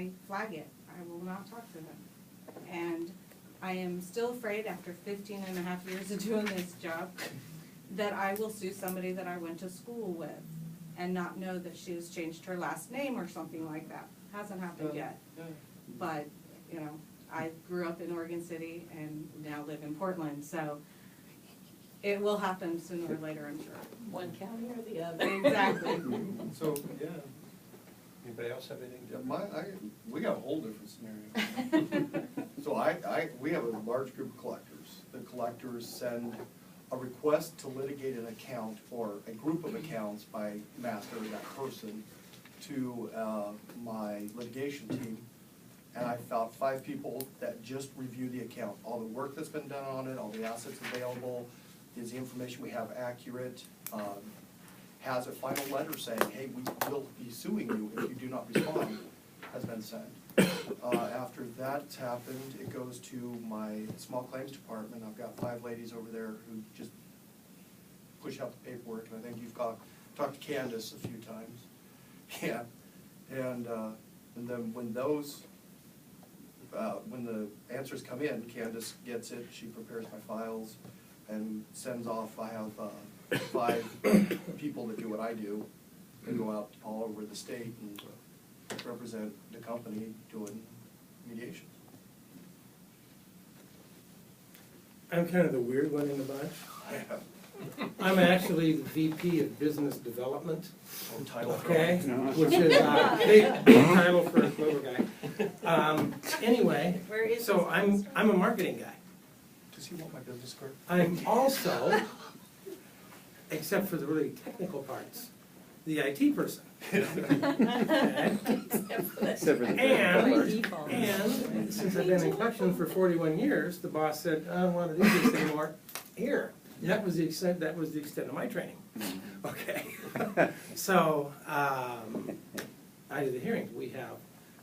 I flag it. I will not talk to them. And I am still afraid after 15 and a half years of doing this job that I will sue somebody that I went to school with and not know that she has changed her last name or something like that. Hasn't happened yet. But, you know, I grew up in Oregon City and now live in Portland, so it will happen sooner or later, I'm sure. One county or the other. Exactly. So, yeah. Anybody else have anything? Yeah, we got a whole different scenario. So we have a large group of collectors. The collectors send a request to litigate an account or a group of accounts by master, that person, to my litigation team. And I found 5 people that just review the account. All the work that's been done on it, all the assets available, is the information we have accurate, has a final letter saying, hey, we will be suing you if you do not respond, has been sent. After that's happened, it goes to my small claims department. I've got 5 ladies over there who just push out the paperwork, and I think you've talked to Candace a few times. Yeah, and then when the answers come in, Candace gets it, she prepares my files and sends off. I have 5 people that do what I do and go out all over the state and represent the company doing mediations. I'm kind of the weird one in the bunch. I'm actually the VP of Business Development. Title. Okay, which is a big title for a little guy. Anyway, so I'm a marketing guy. Does he want my business card? I'm also, except for the really technical parts, the IT person. Okay. And since I've been in collections for 41 years, the boss said, I don't want to do this anymore. Here. That was the extent of my training. Okay. So I do the hearings. We have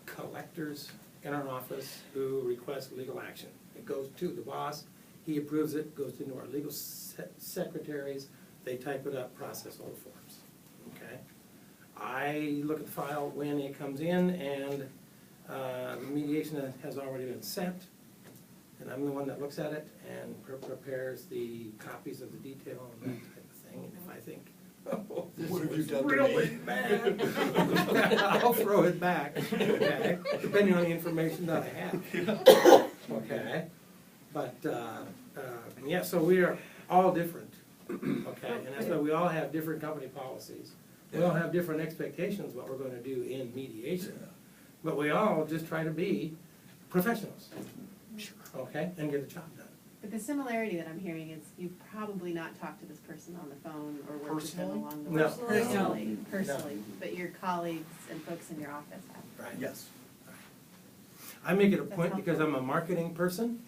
collectors in our office who request legal action. It goes to the boss. He approves it, goes into our legal secretaries. They type it up, process all the forms. Okay. I look at the file when it comes in, and the mediation has already been sent. And I'm the one that looks at it and prepares the copies of the detail and that type of thing. And if I think, oh, this is really bad, I'll throw it back, okay, depending on the information that I have. Okay, but yeah, so we are all different, okay, and that's why we all have different company policies. We all have different expectations what we're going to do in mediation, but we all just try to be professionals. Okay, and get the job done. But the similarity that I'm hearing is you've probably not talked to this person on the phone or worked with them along the way. No. Personally, but your colleagues and folks in your office have. Right. Yes. I make it a point because I'm a marketing person,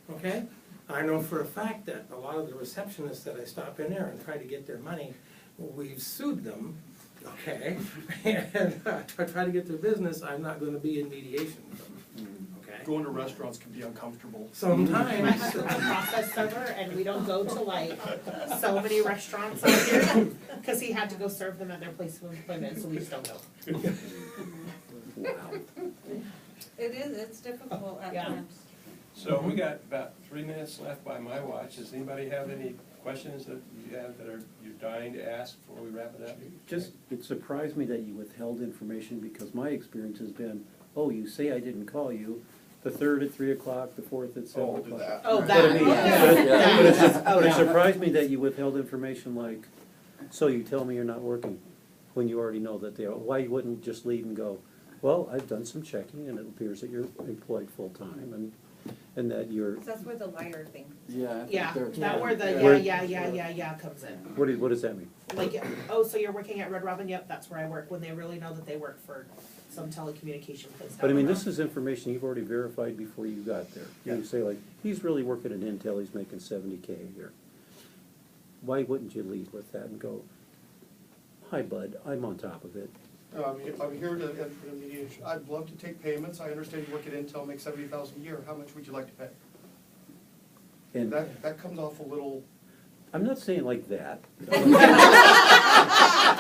okay? I know for a fact that a lot of the receptionists that I stop in there and try to get their money, we've sued them, okay? And try to get their business, I'm not going to be in mediation with them. Going to restaurants can be uncomfortable. Sometimes. My husband's a process server, and we don't go to like so many restaurants out here, because he had to go serve them at their place of employment, so we just don't go. Wow. It's difficult at times. So we got about 3 minutes left by my watch. Does anybody have any questions that you have that you're dying to ask before we wrap it up? Just, it surprised me that you withheld information, because my experience has been, oh, you say I didn't call you, the 3rd at 3 o'clock, the 4th at 7 o'clock. That. Oh, But that. I mean, it surprised me that you withheld information like, so you tell me you're not working, when you already know that they are. Why you wouldn't just leave and go, well, I've done some checking and it appears that you're employed full-time and that you're. That's where the liar thing. Yeah. Yeah, that where the yeah comes in. What does that mean? Like, oh, so you're working at Red Robin? Yep, that's where I work, when they really know that they work for some telecommunication place. But I mean, this is information you've already verified before you got there. Yeah. You say like, he's really working at Intel, he's making $70K a year. Why wouldn't you lead with that and go, hi bud, I'm on top of it. I'm here to enter a mediation. I'd love to take payments. I understand you work at Intel, make $70,000 a year. How much would you like to pay? And That comes off a little. I'm not saying like that.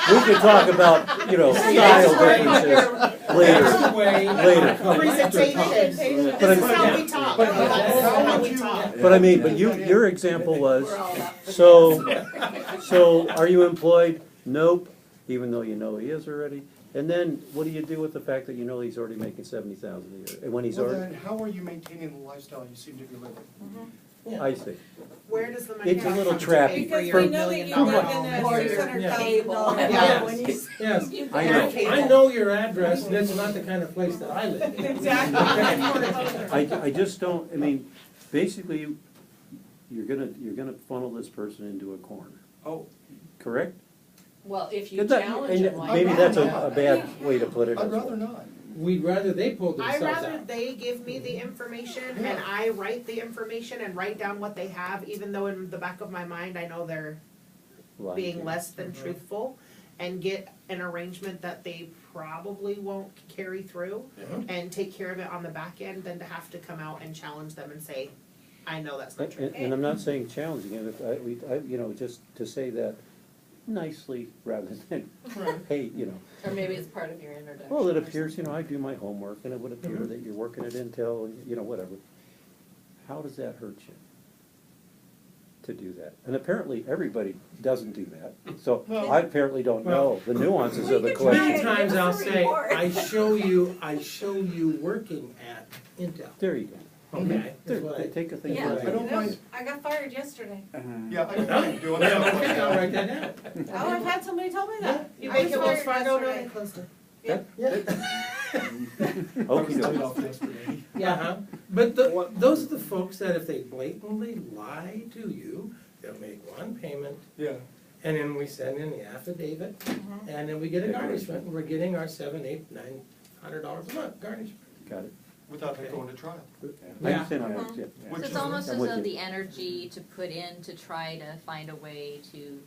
could talk about, you know, style differences later. Later. Presentation. But This is I'm- how we talk. But- That's how we talk. But I mean, but your example was, so are you employed? Nope, even though you know he is already. And then what do you do with the fact that you know he's already making 70,000 a year? And when he's Well, already, then, how are you maintaining the lifestyle you seem to be living? I see. Where does the money It's a come little from to trappy. pay for Because your we $1 know that million you live home? in a $600,000. Yeah. Yes, I know. I know your address, and it's not the kind of place that I live in. Exactly. I just don't, I mean, basically, you're gonna funnel this person into a corner, Oh, correct? Well, if you And that- challenge and them like maybe that. that's a bad way to put it I'd as rather well. not. We'd rather they pulled I themselves rather out. they give me the information and I write the information and write down what they have, even though in the back of my mind, I know they're Lying being to you. less than truthful, and get an arrangement that they probably won't carry through, and take care of it on the back end, than to have to come out and challenge them and say, I know that's not true. And I'm not saying challenging it, if you know, just to say that nicely rather than, hey, you know. Or maybe it's part of your introduction. Well, it or appears, you know, something. I do my homework, and it would appear that you're working at Intel, you know, whatever. How does that hurt you to do that? And apparently, everybody doesn't do that, so I apparently don't know the nuances of the Many question. times I'll say, I show you working at Intel. There you go. Okay. There, is what I- take a thing. Yeah. I don't mind, I got fired yesterday. yeah, I don't mind doing Yeah, that. okay, I'll write that down. Oh, I've had somebody tell me that. You I make was it Wells fired Fargo, no, yesterday. they closed it. I was Okey laid doke. off yesterday. Uh-huh. But those are the folks that if they blatantly lie to you, they'll make one payment, Yeah. and then we send in the affidavit, and then we get a garnishment, and we're getting our $700, $800, $900 a month garnishment. Got it. Without them going to trial. I understand, I understand. Which So it's is- almost I'm as with though you. the energy to put in to try to find a way to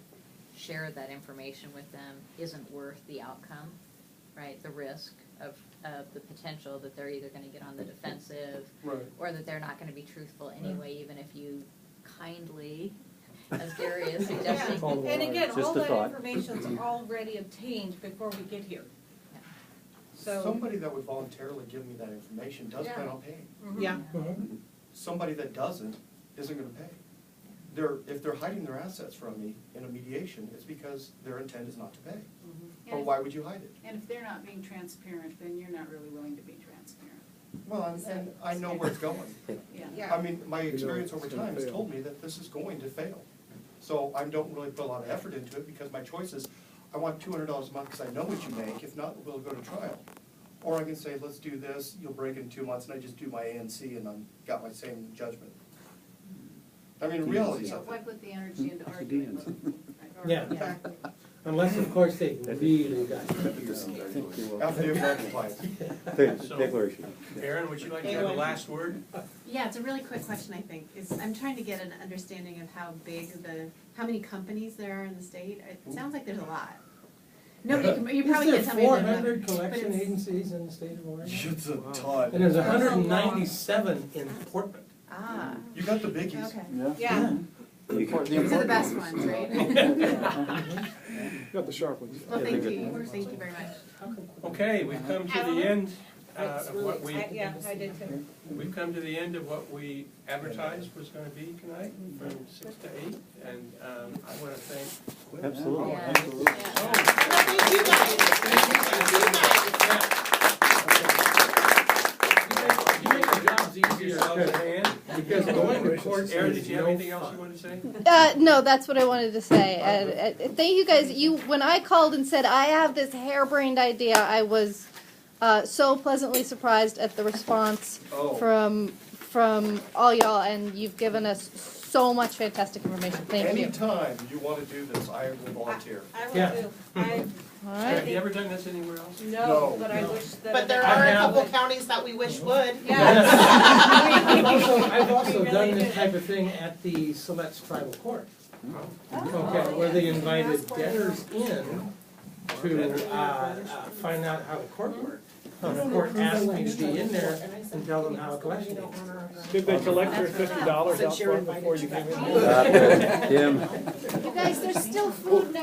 share that information with them isn't worth the outcome, right? The risk of the potential that they're either gonna get on the defensive Right. or that they're not gonna be truthful anyway, even if you kindly, as Gary is suggesting. Yeah, and again, Just all a that thought. information's already obtained before we get here. So. Somebody that would voluntarily give me that information does plan on paying. Mhm. Yeah. Mhm. Somebody that doesn't isn't gonna pay. If they're hiding their assets from me in a mediation, it's because their intent is not to pay. Or why would you hide it? And if they're not being transparent, then you're not really willing to be transparent. Well, and I know where it's going. Yeah. Yeah. I mean, my experience over time has told me that this is going to fail. So I don't really put a lot of effort into it, because my choice is, I want $200 a month because I know what you make, if not, we'll go to trial. Or I can say, let's do this, you'll break in 2 months, and I just do my ANC and I'm got my same judgment. I mean, reality So of why it. put the energy into arguing with them? Or- Yeah. Unless, of course, they really got it. After they've done compliance. Declaration. Aaron, would you like to have the last word? Yeah, it's a really quick question, I think, I'm trying to get an understanding of how how many companies there are in the state. It sounds like there's a lot. Nobody you probably can't tell me. Is there the number, 400 but collection it's- agencies in the state of Oregon? It's a ton. And there's 197 in Portland. Ah, You got the biggies. okay. Yeah. These are the best ones, right? Got the sharp ones. Well, thank you very much. Okay, we've come to the end of what we, Yeah, I did too. we've come to the end of what we advertised was gonna be tonight, from 6 to 8, and I wanna thank. Absolutely. Yeah. Absolutely. Thank you guys. You make the jobs easier, because going to court Aaron, is did you have no anything else you fun. wanted to say? No, that's what I wanted to say. Thank you guys. When I called and said I have this harebrained idea, I was so pleasantly surprised at the response Oh. from all y'all, and you've given us so much fantastic information. Thank you. Anytime you want to do this, I will volunteer. I will Yeah. too. I, All Have right. you ever done this anywhere else? no, but I wish that. But there I are a have- couple counties that we wish would. Yes. I've also We really done this did. type of thing at the Siletz Tribal Court. Okay, where they invited debtors in to find out how the court worked. And the court asked me to be in there and tell them how a collection is. Did they collect their $50 out front before you came in here? Tim. You guys, there's still food next